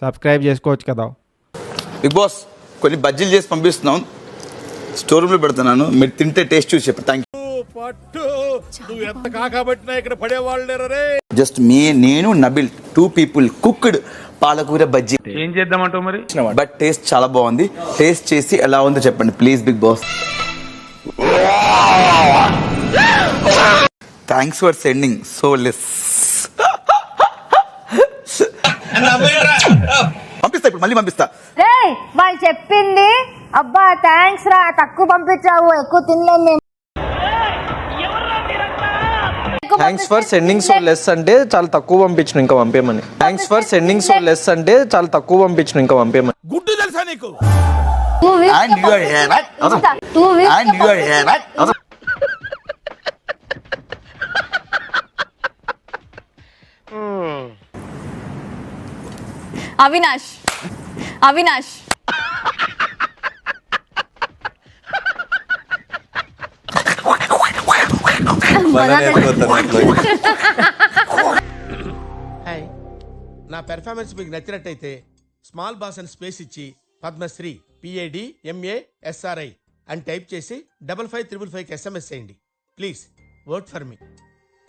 Subscribe చేసుకోవచ్చు కదా. Big boss కొన్ని బజ్జీలు చేసి పంపిస్తున్నాం, స్టోర్ రూమ్లో పెడుతున్నాను, మీరు తింటే టేస్ట్ చూసి చెప్పండి. Thank you. జస్ట్ నేను నబిల్ 2 people కుక్డ్ పాలకూర బజ్జీ. ఏం చేద్దామంటావు మరి? బట్ టేస్ట్ చాలా బాగుంది. టేస్ట్ చేసి ఎలా ఉందో చెప్పండి please big boss. Thanks for sending so less. పంపిస్తా, ఇప్పుడు మళ్ళీ పంపిస్తా. వాళ్ళు చెప్పింది అబ్బా థ్యాంక్స్ రా, తక్కువ పంపించావు, ఎక్కువ తినలేము మేము. Thanks for sending so less అంటే చాలా తక్కువ పంపించిన ఇంకా పంపేమని. Thanks for sending so less అంటే చాలా తక్కువ పంపించిన ఇంకా పంపేమని. గుడ్డు తెలుసా నీకు? And you are here, right? And you are here, right? Avinash hi, నా పెర్ఫార్మెన్స్ మీకు నచ్చినట్టయితే స్మాల్ బాస్ అని స్పేస్ ఇచ్చి పద్మశ్రీ PADMASRI అని టైప్ చేసి 55555కి SMS చేయండి ప్లీజ్. Work for me.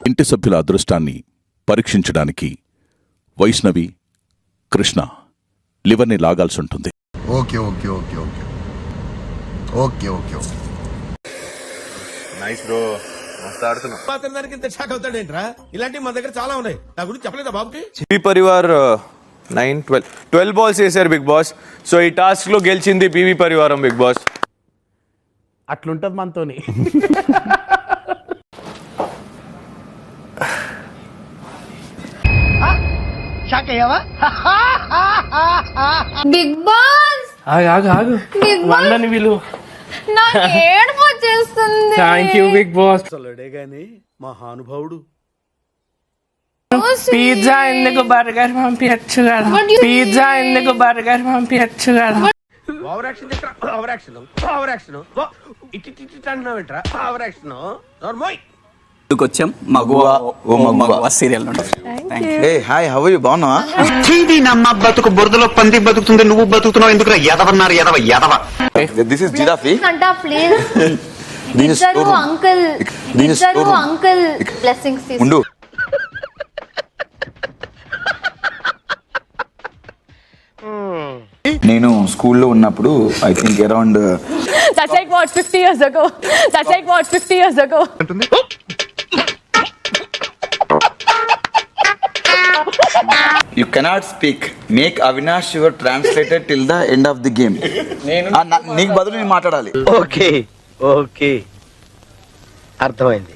ఇంటి సభ్యుల అదృష్టాన్ని పరీక్షించడానికి వైష్ణవి కృష్ణ లివర్ని లాగాల్సి ఉంటుంది. Okay okay okay okay okay okay okay nice bro, మస్తు ఆడుతున్నావు. మాత్రం దానికి ఇంత షాక్ అవుతాడేంట్రా? ఇలాంటివి మా దగ్గర చాలా ఉన్నాయి. నా గురించి చెప్పలేదా బాబుకి? పీవీ పరివార్ 12 balls వేసారు బిగ్ బాస్. సో ఈ టాస్క్ లో గెలిచింది పీవీ పరివారం బిగ్ బాస్. అట్లుంటది మనతోని. బిగ్ బాస్ ఆగు వందని వీలు. నాకు ఏడుపు వచ్చేస్తుంది. Thank you big boss. గాని మహానుభావుడు. పిజ్జా ఎందుకు బర్గర్ పంపించచ్చు కదా? పిజ్జా ఎందుకు బర్గర్ పంపించచ్చు కదా? ఓవర్ యాక్షన్ వచ్చాం మగువా ఓ మగువా సీరియల్ నుండి. ఏ హాయ్, హౌ ఆర్ యు? బాగున్నావా? నమ్మ బతుకు బురదలో పంది బతుకుతుంది, నువ్వు బతుకుతున్నావు ఎందుకు? ఎదవన్నారు ఎదవ. This is giraffe. అంటా ప్లీజ్. ఇద్దరు అంకుల్ బ్లెస్సింగ్స్ తీసుకో. ఉండు. నేను స్కూల్లో ఉన్నప్పుడు I think around That's like what 50 years ago. You cannot speak, make Avinash your translator till the end of the game. నీకు బదులు నేను మాట్లాడాలి. ఓకే ఓకే అర్థమైంది.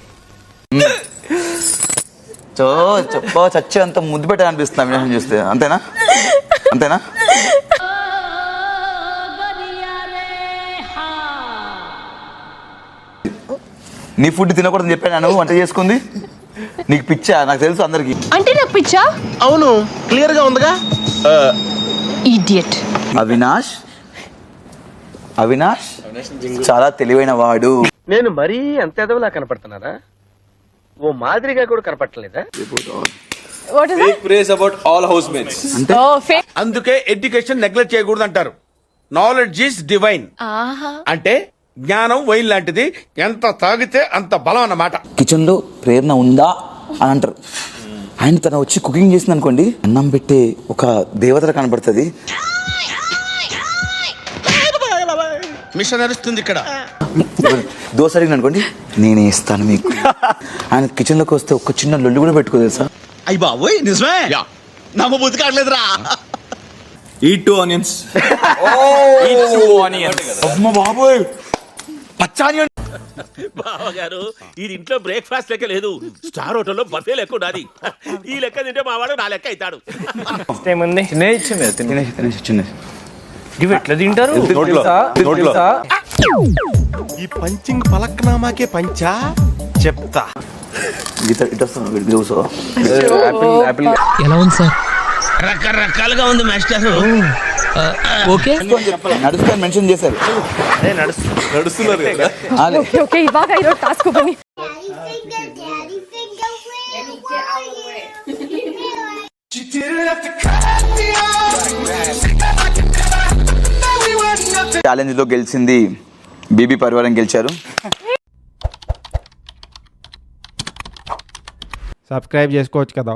చచ్చే అంత ముద్దు పెట్టా అనిపిస్తుంది అవినాష్ చూస్తే. అంతేనా? నీ ఫుడ్ తినకూడదని చెప్పాను, వంట చేసుకుంది. నీకు పిచ్చా? నాకు తెలుసు అందరికి. అంటే నాకు పిచ్చా? అవును, క్లియర్ గా ఉందిగా. ఇడియట్. అవినాష్ చాలా తెలివైన వాడు. నేను మరీ అంత ఎదవలా కనపడుతున్నారా? ఓ మాదిరిగా కూడా కనపడలేదా? What is Fake praise about all housemates. Oh, fake. అందుకే ఎడ్యుకేషన్ నెగ్లెక్ట్ చేయకూడదు అంటారు. Knowledge is divine. అంటే జ్ఞానం వైన్ లాంటిది, ఎంత తాగితే అంత బలం అన్నమాట. కిచెన్ లో ప్రేరణ ఉందా అని అంటారు. ఆయన తన వచ్చి కుకింగ్ చేసింది అనుకోండి, అన్నం పెట్టే ఒక దేవతల కనబడుతుంది. మిషన్ నడుస్తుంది ఇక్కడ. దోశ అడిగిన అనుకోండి, నేనే ఇస్తాను మీకు. ఆయన కిచెన్ లోకి వస్తే ఒక చిన్న లొల్లి కూడా పెట్టుకో తెలుసా? అయ్యి బాబోయ్, నిజమే. నమ్మబుద్ధి కావట్లేదురా. Eat 2 onions. అమ్మ బాబోయ్, పచ్చాని. బావగారు, ఈ ఇంట్లో బ్రేక్ఫాస్ట్ లెక్క లేదు, స్టార్ హోటల్లో బఫే లెక్క ఉన్నది. ఈ లెక్క తింటే మా వాడు నా లెక్క అవుతాడు. చిన్న ఇవి ఎట్లా తింటారు? నోట్లో. ఈ పంచింగ్ పలక్నామాకే పంచా చెప్తా. ఎలా ఉంది సార్? రకరకాలుగా ఉంది మాస్టర్. ఓకే నడుస్తాను మెన్షన్ చేశారు. నడుస్తున్నారు. ఓకే ఇవాగ ఈరోజు టాస్క్ బని. She didn't have to cut me off. Challenge లో గెలిచింది బీబీ పరివారం గెలిచారు. సబ్స్క్రైబ్ చేసుకోవచ్చు కదా.